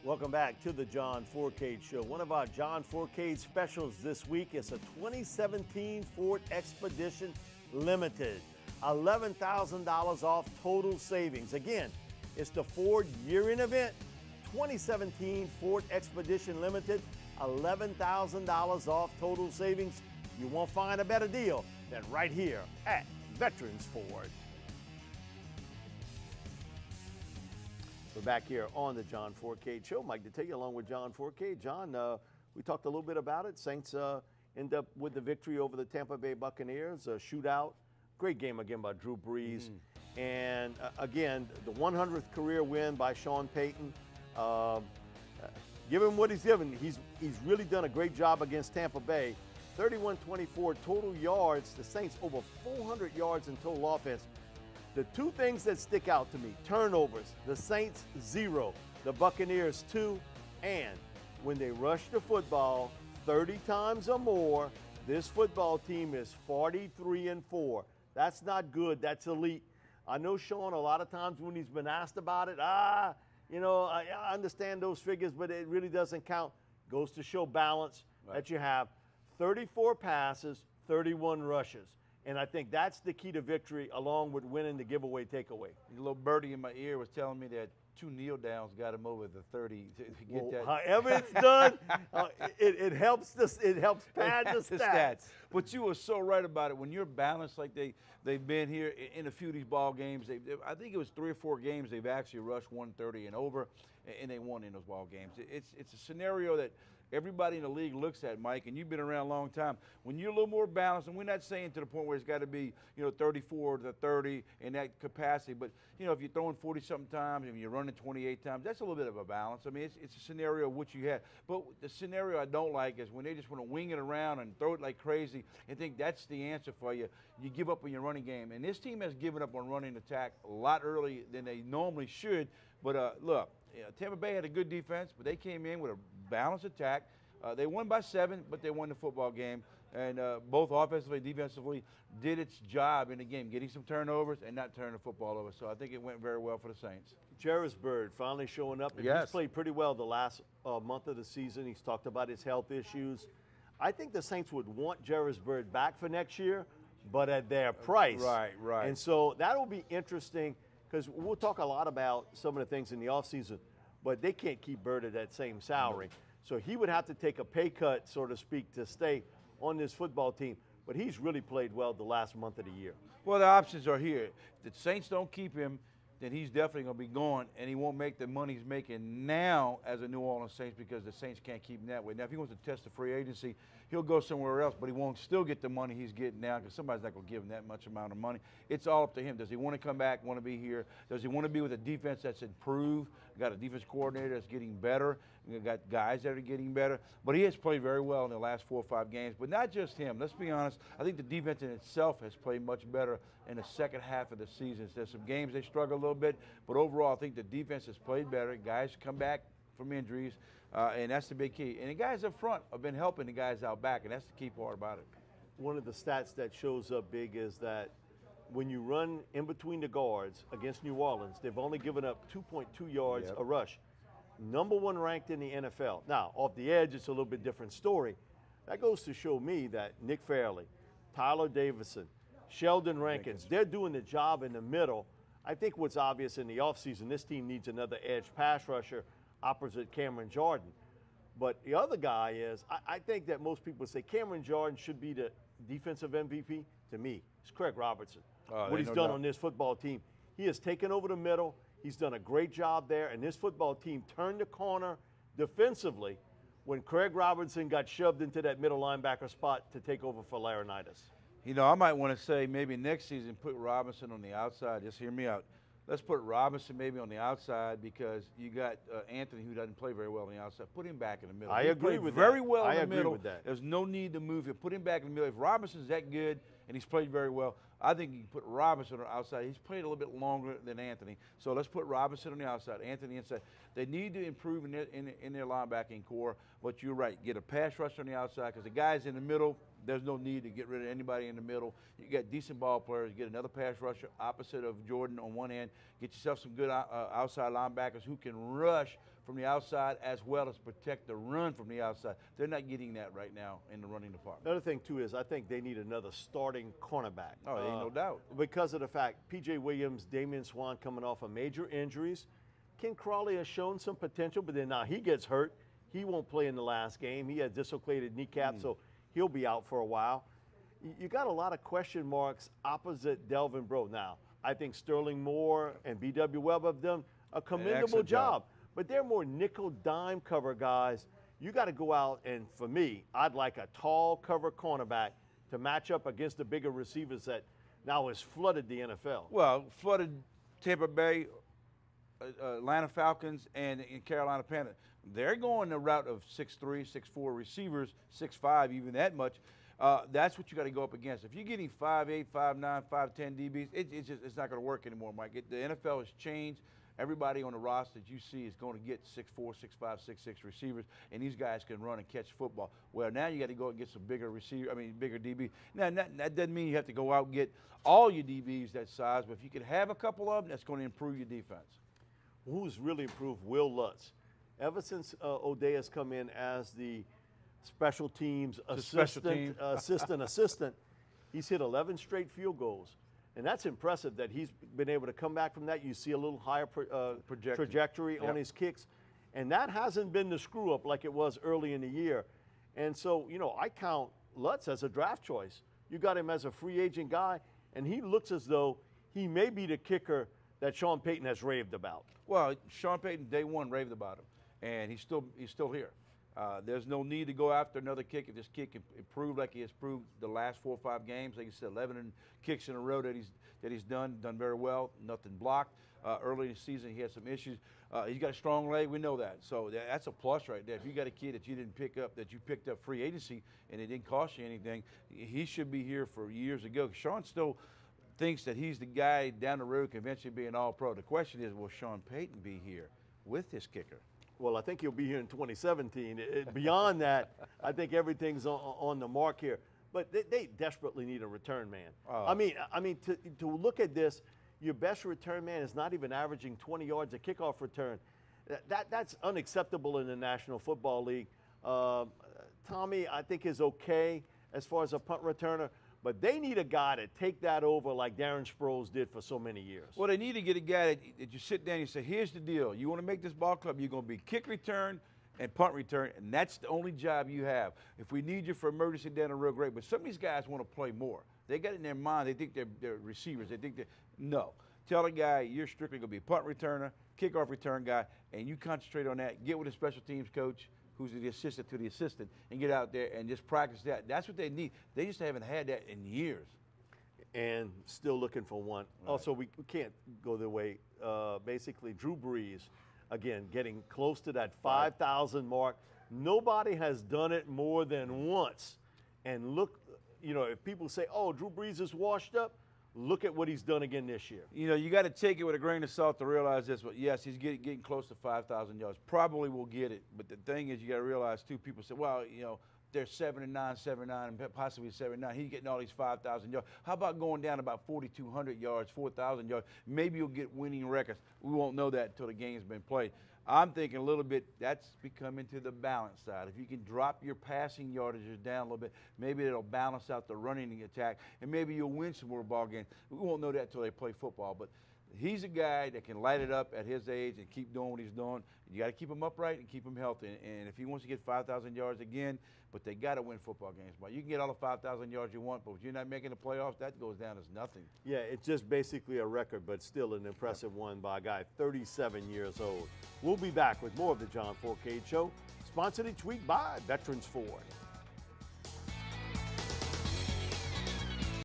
Welcome back to the John Fourcade Show. One of our John Fourcade specials this week is a 2017 Ford Expedition Limited. $11,000 off total savings. Again, it's the Ford year-end event. 2017 Ford Expedition Limited, $11,000 off total savings. You won't find a better deal than right here at Veterans Ford. We're back here on the John Fourcade Show. Mike DeTague along with John Fourcade. John, we talked a little bit about it. Saints end up with the victory over the Tampa Bay Buccaneers, a shootout. Great game again by Drew Brees. And again, the 100th career win by Sean Payton. Give him what he's given. He's really done a great job against Tampa Bay. 31-24 total yards. The Saints over 400 yards in total offense. The two things that stick out to me, turnovers, the Saints 0, the Buccaneers 2, and when they rush the football 30 times or more, this football team is 43-4. That's not good, that's elite. I know Sean, a lot of times when he's been asked about it, I understand those figures, but it really doesn't count. Goes to show balance that you have. 34 passes, 31 rushes. And I think that's the key to victory, along with winning the giveaway takeaway. A little birdie in my ear was telling me that 2 kneel downs got him over the 30 to get that. However it's done, it helps pad the stats. But you were so right about it. When you're balanced like they've been here in a few of these ball games, I think it was 3 or 4 games they've actually rushed 130 and over, and they won in those ball games. It's a scenario that everybody in the league looks at, Mike, and you've been around a long time. When you're a little more balanced, and we're not saying to the point where it's got to be, 34 to 30 in that capacity, but, if you're throwing 40-something times and you're running 28 times, that's a little bit of a balance. I mean, it's a scenario of what you had. But the scenario I don't like is when they just want to wing it around and throw it like crazy and think that's the answer for you. You give up on your running game. And this team has given up on running attack a lot earlier than they normally should. But, look, Tampa Bay had a good defense, but they came in with a balanced attack. They won by 7, but they won the football game. And both offensively and defensively did its job in the game, getting some turnovers and not turning the football over. So I think it went very well for the Saints. Jairus Byrd finally showing up. Yes. He's played pretty well the last month of the season. He's talked about his health issues. I think the Saints would want Jairus Byrd back for next year, but at their price. Right. And so that will be interesting because we'll talk a lot about some of the things in the offseason, but they can't keep Byrd at that same salary. So he would have to take a pay cut, so to speak, to stay on this football team. But he's really played well the last month of the year. Well, the options are here. If the Saints don't keep him, then he's definitely going to be gone, and he won't make the money he's making now as a New Orleans Saints because the Saints can't keep him that way. Now, if he wants to test the free agency, he'll go somewhere else, but he won't still get the money he's getting now because somebody's not going to give him that much amount of money. It's all up to him. Does he want to come back, want to be here? Does he want to be with a defense that's improved? Got a defense coordinator that's getting better. We've got guys that are getting better. But he has played very well in the last 4 or 5 games. But not just him. Let's be honest. I think the defense in itself has played much better in the second half of the season. There's some games they struggle a little bit. But overall, I think the defense has played better. Guys come back from injuries. And that's the big key. And the guys up front have been helping the guys out back. And that's the key part about it. One of the stats that shows up big is that when you run in between the guards against New Orleans, they've only given up 2.2 yards a rush. Number 1 ranked in the NFL. Now, off the edge, it's a little bit different story. That goes to show me that Nick Fairley, Tyler Davison, Sheldon Rankins, they're doing the job in the middle. I think what's obvious in the offseason, this team needs another edge pass rusher opposite Cameron Jordan. But the other guy is, I think that most people say Cameron Jordan should be the defensive MVP. To me, it's Craig Robertson. What he's done on this football team. He has taken over the middle. He's done a great job there, and this football team turned the corner defensively when Craig Robertson got shoved into that middle linebacker spot to take over for Laurinaitis. I might want to say maybe next season put Robinson on the outside. Just hear me out. Let's put Robinson maybe on the outside because you got Anthony who doesn't play very well on the outside. Put him back in the middle. I agree with that. Very well in the middle. I agree with that. There's no need to move him. Put him back in the middle. If Robinson's that good and he's played very well, I think you can put Robinson on the outside. He's played a little bit longer than Anthony. So let's put Robinson on the outside, Anthony inside. They need to improve in their linebacking core, but you're right. Get a pass rusher on the outside because the guys in the middle, There's no need to get rid of anybody in the middle. You got decent ball players. Get another pass rusher opposite of Jordan on one end. Get yourself some good outside linebackers who can rush from the outside as well as protect the run from the outside. They're not getting that right now in the running department. Another thing, too, is I think they need another starting cornerback. Oh, ain't no doubt. Because of the fact P.J. Williams, Damian Swan coming off of major injuries. Ken Crawley has shown some potential, but then now he gets hurt. He won't play in the last game. He has dislocated kneecap, so he'll be out for a while. You got a lot of question marks opposite Delvin Breaux. Now, I think Sterling Moore and B.W. Webb have done a commendable job. But they're more nickel dime cover guys. You got to go out, and for me, I'd like a tall cover cornerback to match up against the bigger receivers that now has flooded the NFL. Well, flooded Tampa Bay, Atlanta Falcons, and Carolina Panthers. They're going the route of 6'3", 6'4" receivers, 6'5", even that much. That's what you got to go up against. If you're getting 5'8", 5'9", 5'10" DBs, it's not going to work anymore, Mike. The NFL has changed. Everybody on the roster that you see is going to get 6'4", 6'5", 6'6" receivers, and these guys can run and catch football. Well, now you got to go and get some bigger bigger DBs. Now, that doesn't mean you have to go out and get all your DBs that size, but if you can have a couple of them, that's going to improve your defense. Who's really improved? Will Lutz. Ever since O'Day has come in as the special teams assistant, he's hit 11 straight field goals. And that's impressive that he's been able to come back from that. You see a little higher trajectory on his kicks. And that hasn't been the screw up like it was early in the year. And so, you know, I count Lutz as a draft choice. You got him as a free agent guy, and he looks as though he may be the kicker that Sean Payton has raved about. Well, Sean Payton, day one, raved about him. And he's still here. There's no need to go after another kick if this kick can improve like he has proved the last 4 or 5 games. Like you said, 11 kicks in a row that he's done very well. Nothing blocked. Early in the season, he had some issues. He's got a strong leg. We know that. So that's a plus right there. If you got a kid that you didn't pick up, that you picked up free agency and it didn't cost you anything, he should be here for years ago. Sean still thinks that he's the guy down the road can eventually be an all-pro. The question is, will Sean Payton be here with this kicker? Well, I think he'll be here in 2017. Beyond that, I think everything's on the mark here. But they desperately need a return man. I mean, to look at this, your best return man is not even averaging 20 yards a kickoff return. That's unacceptable in the National Football League. Tommy, I think, is okay as far as a punt returner. But they need a guy to take that over like Darren Sproles did for so many years. Well, they need to get a guy that you sit down and you say, here's the deal. You want to make this ball club, you're going to be kick return and punt return, and that's the only job you have. If we need you for emergency down the road, great. But some of these guys want to play more. They got it in their mind. They think they're receivers. They think no. Tell the guy you're strictly going to be punt returner, kickoff return guy, and you concentrate on that. Get with a special teams coach who's the assistant to the assistant, and get out there and just practice that. That's what they need. They just haven't had that in years. And still looking for one. Right. Also, we can't go the way. Basically, Drew Brees, again, getting close to that 5,000 mark. Nobody has done it more than once. And look, you know, if people say, oh, Drew Brees is washed up, look at what he's done again this year. You know, you got to take it with a grain of salt to realize this. But yes, he's getting close to 5,000 yards. Probably will get it. But the thing is, you got to realize, too, people say, well, you know, they're 7-9, 7-9, and possibly 7-9. He's getting all these 5,000 yards. How about going down about 4,200 yards, 4,000 yards? Maybe you'll get winning records. We won't know that until the game's been played. I'm thinking a little bit that's becoming to the balance side. If you can drop your passing yardages down a little bit, maybe it'll balance out the running attack, and maybe you'll win some more ball games. We won't know that until they play football, but he's a guy that can light it up at his age and keep doing what he's doing. You got to keep him upright and keep him healthy. And if he wants to get 5,000 yards again, but they got to win football games. But you can get all the 5,000 yards you want, but if you're not making the playoffs, that goes down as nothing. Yeah, it's just basically a record, but still an impressive one by a guy 37 years old. We'll be back with more of the John Fourcade Show, sponsored each week by Veterans Ford.